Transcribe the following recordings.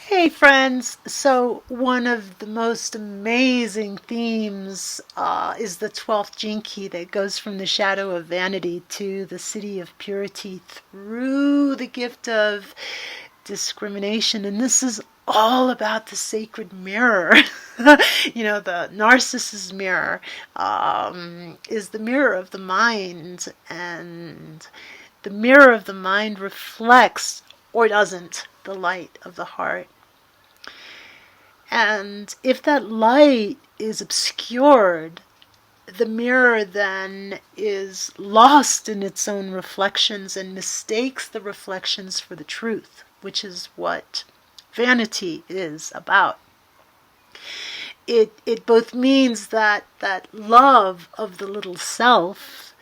Hey friends, so one of the most amazing themes is the 12th gene key that goes from the shadow of vanity to the city of purity through the gift of discrimination. And this is all about the sacred mirror. The narcissist's mirror is the mirror of the mind, and the mirror of the mind reflects or doesn't the light of the heart. And if that light is obscured, the mirror then is lost in its own reflections and mistakes the reflections for the truth, which is what vanity is about. It both means that love of the little self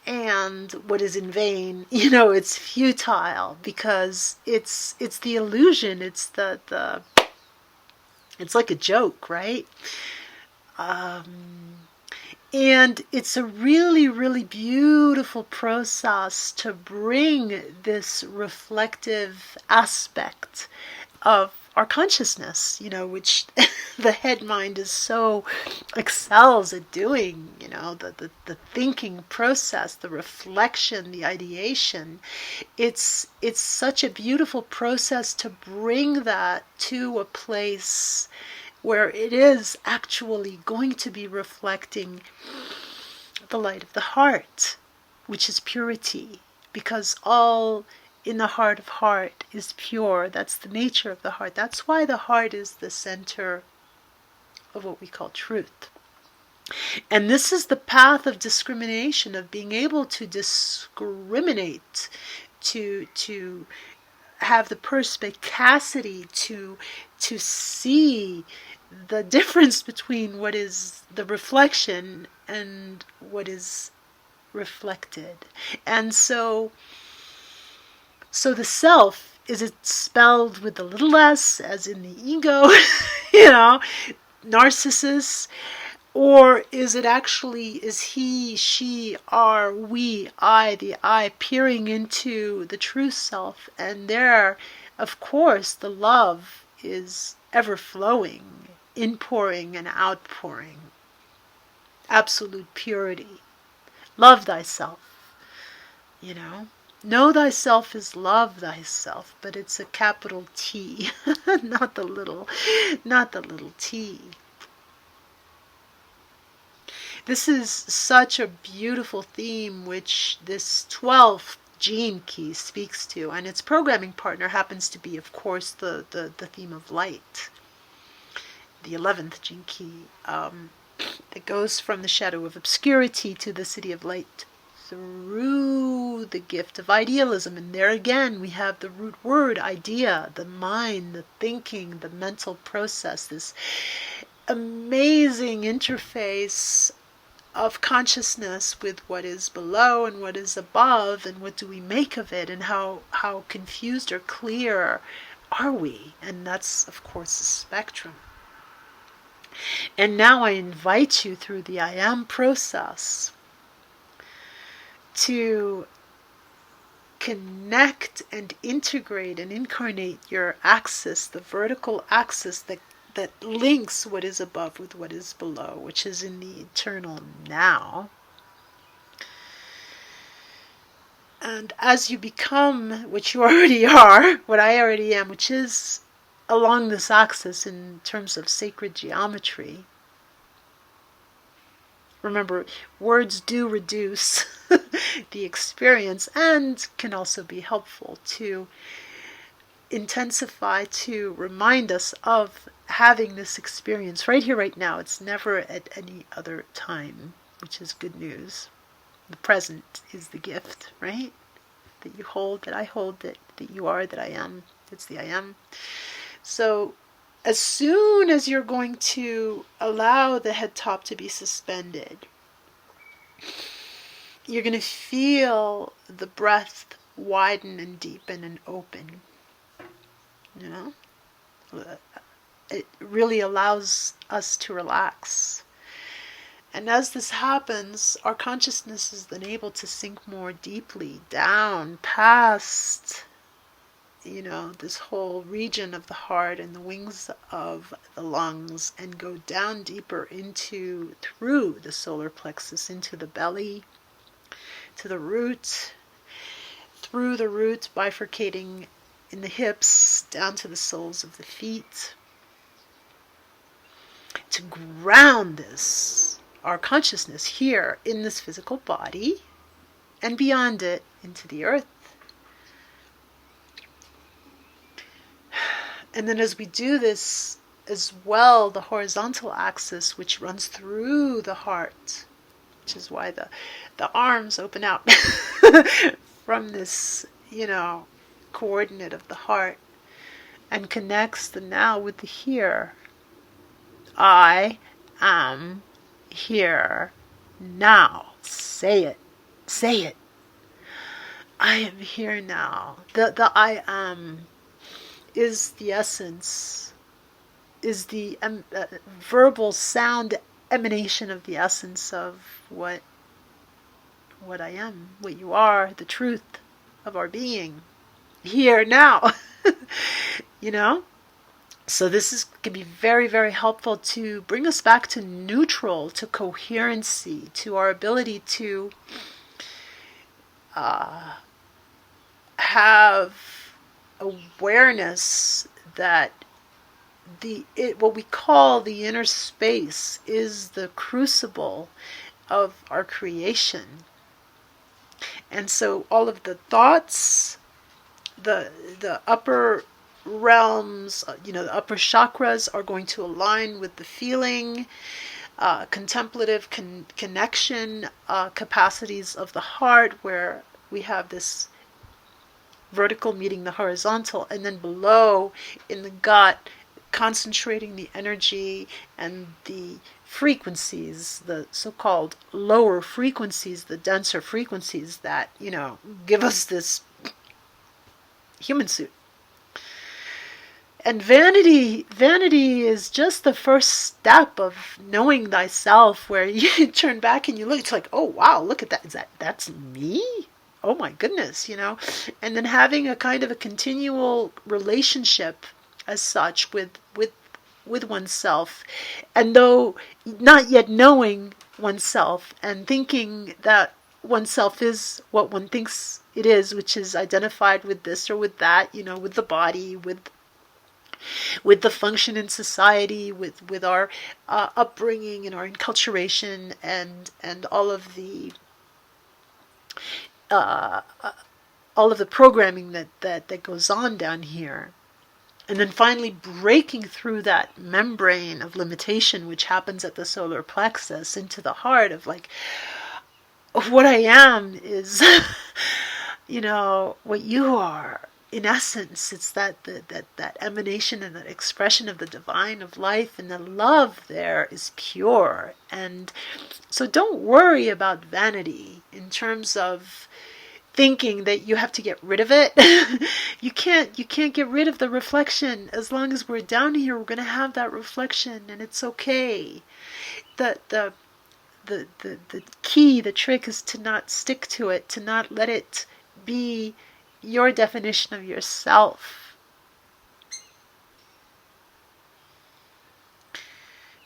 and what is in vain, it's futile because it's the illusion, it's it's like a joke, right? And it's a really, really beautiful process to bring this reflective aspect of our consciousness, which the head mind is so excels at doing, the thinking process, the reflection, the ideation. It's such a beautiful process to bring that to a place where it is actually going to be reflecting the light of the heart, which is purity, because all in the heart of heart is pure. That's the nature of the heart. That's why the heart is the center of what we call truth. And this is the path of discrimination, of being able to discriminate, to have the perspicacity to see the difference between what is the reflection and what is reflected. And so the self, is it spelled with a little s, as in the ego, narcissus? Or is he, she, are, we, I, the I, peering into the true self? And there, of course, the love is ever flowing, inpouring and outpouring. Absolute purity. Love thyself, Know thyself is love thyself, but it's a capital T, not the little t. This is such a beautiful theme which this 12th gene key speaks to, and its programming partner happens to be, of course, the theme of light, the 11th gene key, that goes from the shadow of obscurity to the city of light through the gift of idealism. And there again we have the root word, idea, the mind, the thinking, the mental process, this amazing interface of consciousness with what is below and what is above, and what do we make of it, and how confused or clear are we? And that's, of course, a spectrum. And now I invite you through the I am process to connect and integrate and incarnate your axis, the vertical axis that links what is above with what is below, which is in the eternal now. And as you become what you already are, what I already am, which is along this axis in terms of sacred geometry. Remember, words do reduce the experience and can also be helpful to intensify, to remind us of having this experience right here, right now. It's never at any other time, which is good news. The present is the gift, right? That you hold, that I hold, that you are, that I am. It's the I am. So as soon as you're going to allow the head top to be suspended, you're going to feel the breath widen and deepen and open. It really allows us to relax. And as this happens, our consciousness is then able to sink more deeply down past this whole region of the heart and the wings of the lungs, and go down deeper through the solar plexus, into the belly, to the root, through the root, bifurcating in the hips, down to the soles of the feet, to ground our consciousness here in this physical body, and beyond it into the earth. And then as we do this as well, the horizontal axis, which runs through the heart, which is why the arms open out from this, coordinate of the heart, and connects the now with the here. I am here now. Say it. Say it. I am here now. The I am is the essence, is the verbal sound emanation of the essence of what I am, what you are, the truth of our being, here now. So this can be very, very helpful to bring us back to neutral, to coherency, to our ability to have awareness that what we call the inner space is the crucible of our creation. And so all of the thoughts, the upper realms, the upper chakras are going to align with the feeling, contemplative connection capacities of the heart, where we have this vertical meeting the horizontal, and then below in the gut, concentrating the energy and the frequencies, the so-called lower frequencies, the denser frequencies that, give us this human suit. And vanity is just the first step of knowing thyself, where you turn back and you look, it's like, oh wow, look at that. That's me? Oh my goodness, and then having a kind of a continual relationship as such with oneself, and though not yet knowing oneself and thinking that oneself is what one thinks it is, which is identified with this or with that, with the body, with the function in society, with our upbringing and our enculturation, and all of the programming that goes on down here. And then finally breaking through that membrane of limitation, which happens at the solar plexus, into the heart of like, what I am is, what you are. In essence, it's that emanation and that expression of the divine, of life, and the love there is pure. And so don't worry about vanity in terms of thinking that you have to get rid of it. You can't get rid of the reflection. As long as we're down here, we're going to have that reflection, and it's okay. The key, the trick, is to not stick to it, to not let it be your definition of yourself.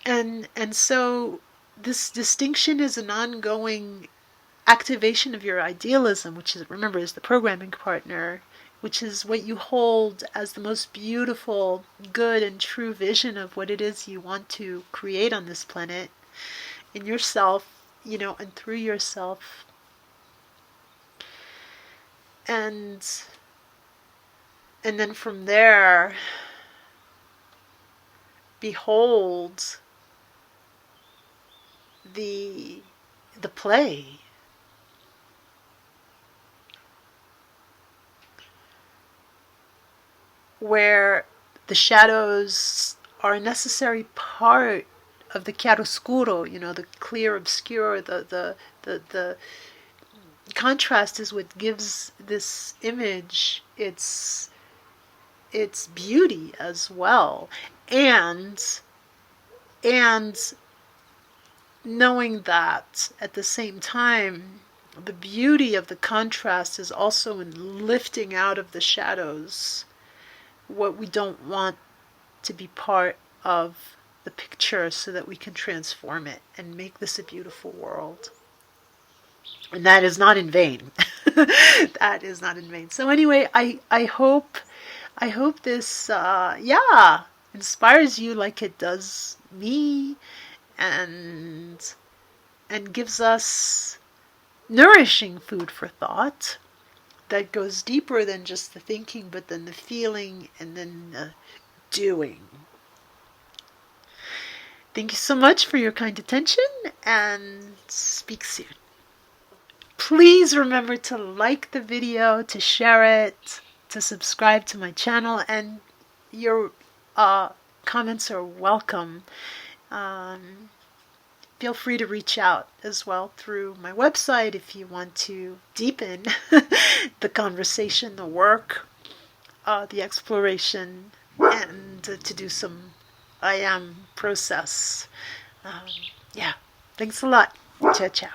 And so this distinction is an ongoing activation of your idealism, which is, remember, is the programming partner, which is what you hold as the most beautiful, good, and true vision of what it is you want to create on this planet, in yourself, and through yourself. And then from there, behold the play. Where the shadows are a necessary part of the chiaroscuro, the clear obscure, the contrast is what gives this image its beauty as well. And knowing that at the same time, the beauty of the contrast is also in lifting out of the shadows what we don't want to be part of the picture so that we can transform it and make this a beautiful world. And that is not in vain. That is not in vain. So anyway, I hope this inspires you like it does me, and gives us nourishing food for thought that goes deeper than just the thinking, but then the feeling, and then the doing. Thank you so much for your kind attention, and speak soon. Please remember to like the video, to share it, to subscribe to my channel, and your comments are welcome. Feel free to reach out as well through my website if you want to deepen the conversation, the work, the exploration, and to do some I am process. Thanks a lot. Ciao, ciao.